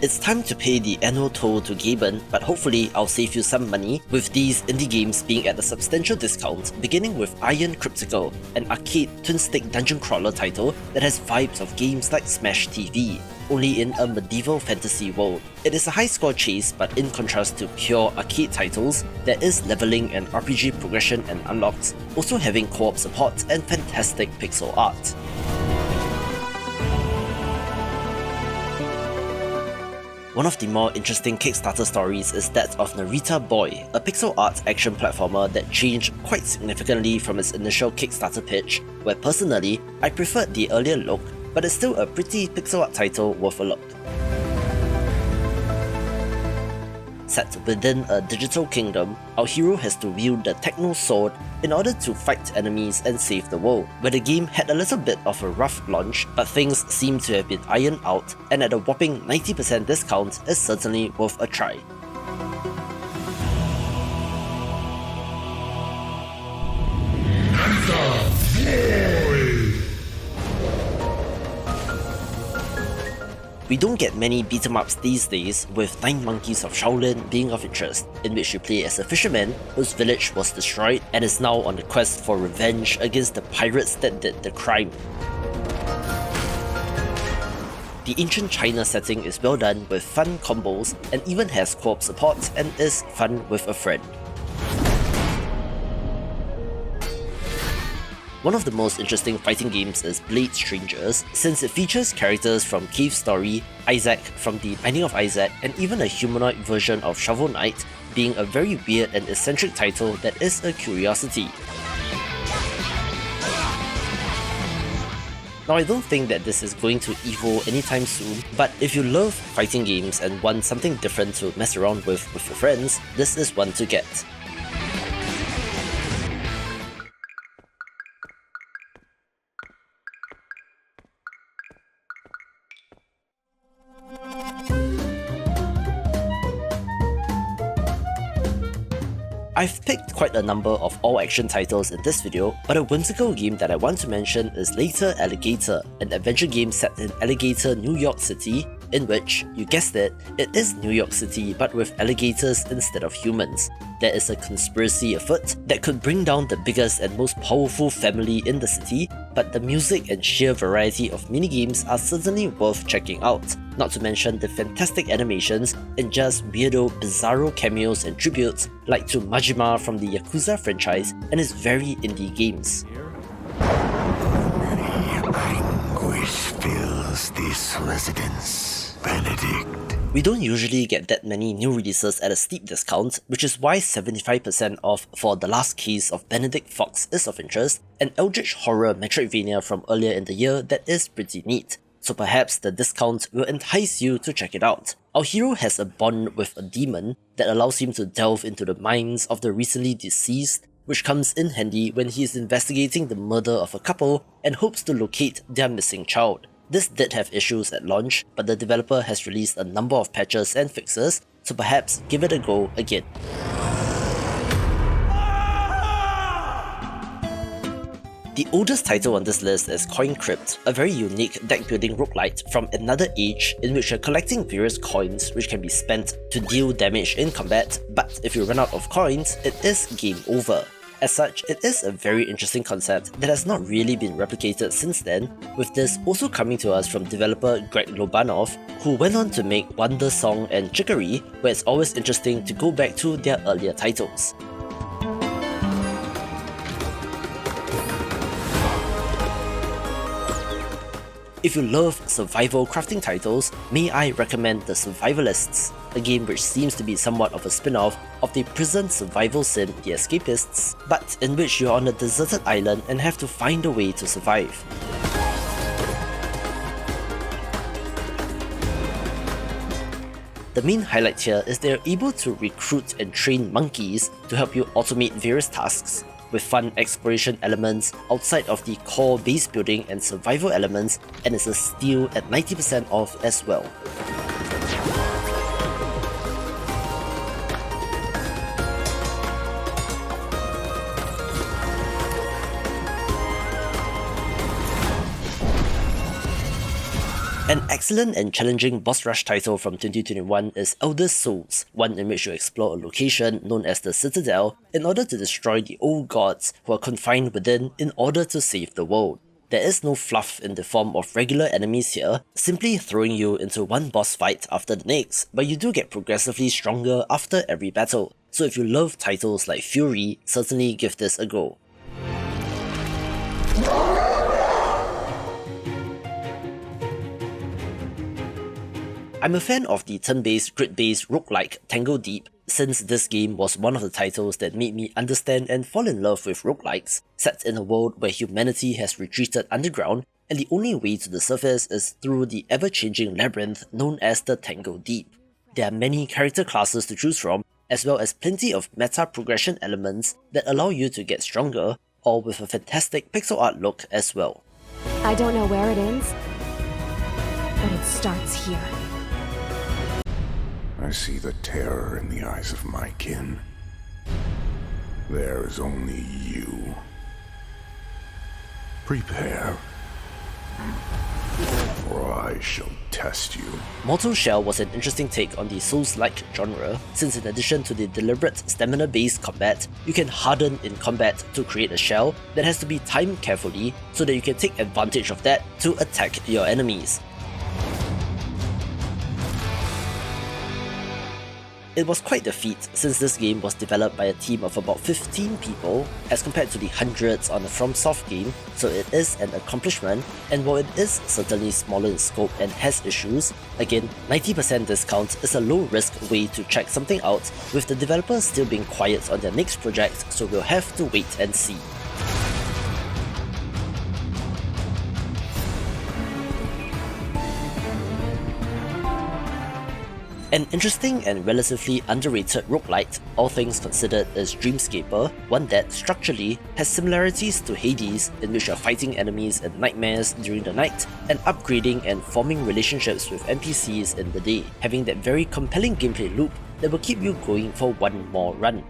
It's time to pay the annual toll to Gaben, but hopefully I'll save you some money, with these indie games being at a substantial discount, beginning with Iron Crypticle, an arcade twin-stick dungeon crawler title that has vibes of games like Smash TV, only in a medieval fantasy world. It is a high-score chase, but in contrast to pure arcade titles, there is leveling and RPG progression and unlocks, also having co-op support and fantastic pixel art. One of the more interesting Kickstarter stories is that of Narita Boy, a pixel art action platformer that changed quite significantly from its initial Kickstarter pitch, where personally, I preferred the earlier look, but it's still a pretty pixel art title worth a look. Set within a digital kingdom, our hero has to wield the techno sword in order to fight enemies and save the world, where the game had a little bit of a rough launch, but things seem to have been ironed out, and at a whopping 90% discount is certainly worth a try. We don't get many beat-em-ups these days, with 9 Monkeys of Shaolin being of interest, in which you play as a fisherman whose village was destroyed and is now on the quest for revenge against the pirates that did the crime. The ancient China setting is well done with fun combos and even has co-op support and is fun with a friend. One of the most interesting fighting games is Blade Strangers, since it features characters from Cave Story, Isaac from The Binding of Isaac, and even a humanoid version of Shovel Knight, being a very weird and eccentric title that is a curiosity. Now, I don't think that this is going to evolve anytime soon, but if you love fighting games and want something different to mess around with your friends, this is one to get. I've picked quite a number of all-action titles in this video, but a whimsical game that I want to mention is Later Alligator, an adventure game set in Alligator, New York City, in which, you guessed it, it is New York City but with alligators instead of humans. There is a conspiracy afoot that could bring down the biggest and most powerful family in the city, but the music and sheer variety of minigames are certainly worth checking out, not to mention the fantastic animations and just weirdo, bizarro cameos and tributes like to Majima from the Yakuza franchise and his very indie games. Anguish fills this residence, Benedict. We don't usually get that many new releases at a steep discount, which is why 75% off for The Last Case of Benedict Fox is of interest, an eldritch horror Metroidvania from earlier in the year that is pretty neat. So perhaps the discount will entice you to check it out. Our hero has a bond with a demon that allows him to delve into the minds of the recently deceased, which comes in handy when he is investigating the murder of a couple and hopes to locate their missing child. This did have issues at launch, but the developer has released a number of patches and fixes, so perhaps give it a go again. The oldest title on this list is Coin Crypt, a very unique deck-building roguelite from another age in which you're collecting various coins which can be spent to deal damage in combat, but if you run out of coins, it is game over. As such, it is a very interesting concept that has not really been replicated since then, with this also coming to us from developer Greg Lobanov, who went on to make Wonder Song and Chicory, where it's always interesting to go back to their earlier titles. If you love survival crafting titles, may I recommend the Survivalists, a game which seems to be somewhat of a spin-off of the prison survival sim The Escapists, but in which you're on a deserted island and have to find a way to survive. The main highlight here is they are able to recruit and train monkeys to help you automate various tasks, with fun exploration elements outside of the core base building and survival elements, and is a steal at 90% off as well. An excellent and challenging boss rush title from 2021 is Eldest Souls, one in which you explore a location known as the Citadel in order to destroy the old gods who are confined within in order to save the world. There is no fluff in the form of regular enemies here, simply throwing you into one boss fight after the next, but you do get progressively stronger after every battle, so if you love titles like Fury, certainly give this a go. I'm a fan of the turn-based, grid-based roguelike Tangledeep, since this game was one of the titles that made me understand and fall in love with roguelikes, set in a world where humanity has retreated underground and the only way to the surface is through the ever-changing labyrinth known as the Tangledeep. There are many character classes to choose from, as well as plenty of meta progression elements that allow you to get stronger, all with a fantastic pixel art look as well. I don't know where it ends, but it starts here. I see the terror in the eyes of my kin. There is only you. Prepare, or I shall test you. Mortal Shell was an interesting take on the Souls-like genre, since in addition to the deliberate stamina-based combat, you can harden in combat to create a shell that has to be timed carefully so that you can take advantage of that to attack your enemies. It was quite the feat since this game was developed by a team of about 15 people as compared to the hundreds on a FromSoft game, so it is an accomplishment, and while it is certainly smaller in scope and has issues, again, 90% discount is a low risk way to check something out, with the developers still being quiet on their next project, so we'll have to wait and see. An interesting and relatively underrated roguelite, all things considered, is Dreamscaper, one that, structurally, has similarities to Hades, in which you're fighting enemies and nightmares during the night, and upgrading and forming relationships with NPCs in the day, having that very compelling gameplay loop that will keep you going for one more run.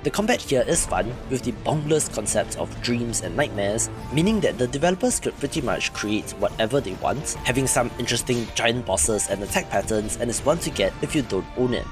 The combat here is fun, with the boundless concept of dreams and nightmares, meaning that the developers could pretty much create whatever they want, having some interesting giant bosses and attack patterns, and is one to get if you don't own it.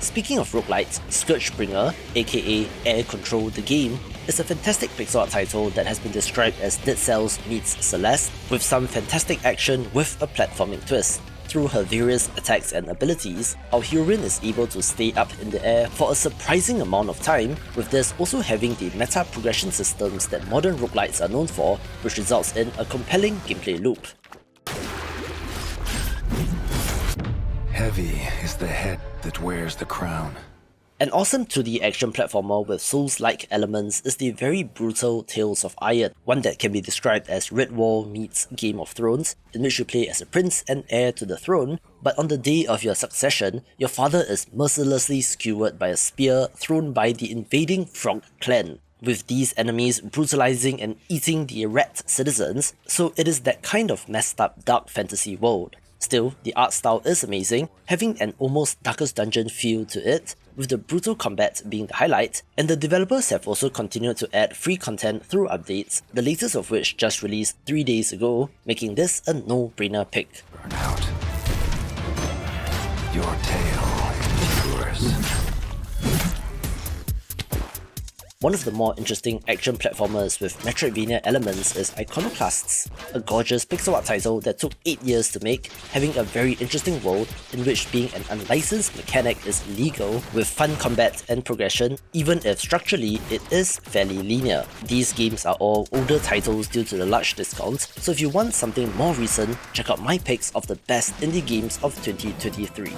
Speaking of roguelites, Scourgebringer, aka Air Control the Game, is a fantastic pixel art title that has been described as Dead Cells meets Celeste, with some fantastic action with a platforming twist. Through her various attacks and abilities, our heroine is able to stay up in the air for a surprising amount of time, with this also having the meta progression systems that modern roguelites are known for, which results in a compelling gameplay loop. Heavy is the head that wears the crown. An awesome 2D action platformer with Souls-like elements is the very brutal Tales of Iron, one that can be described as Redwall meets Game of Thrones, in which you play as a prince and heir to the throne, but on the day of your succession, your father is mercilessly skewered by a spear thrown by the invading Frog clan, with these enemies brutalizing and eating the rat citizens, so it is that kind of messed up dark fantasy world. Still, the art style is amazing, having an almost Darkest Dungeon feel to it, with the brutal combat being the highlight, and the developers have also continued to add free content through updates, the latest of which just released 3 days ago, making this a no-brainer pick. Burn out. Your tale endures. One of the more interesting action platformers with Metroidvania elements is Iconoclasts, a gorgeous pixel art title that took 8 years to make, having a very interesting world in which being an unlicensed mechanic is legal, with fun combat and progression, even if structurally it is fairly linear. These games are all older titles due to the large discounts, so if you want something more recent, check out my picks of the best indie games of 2023.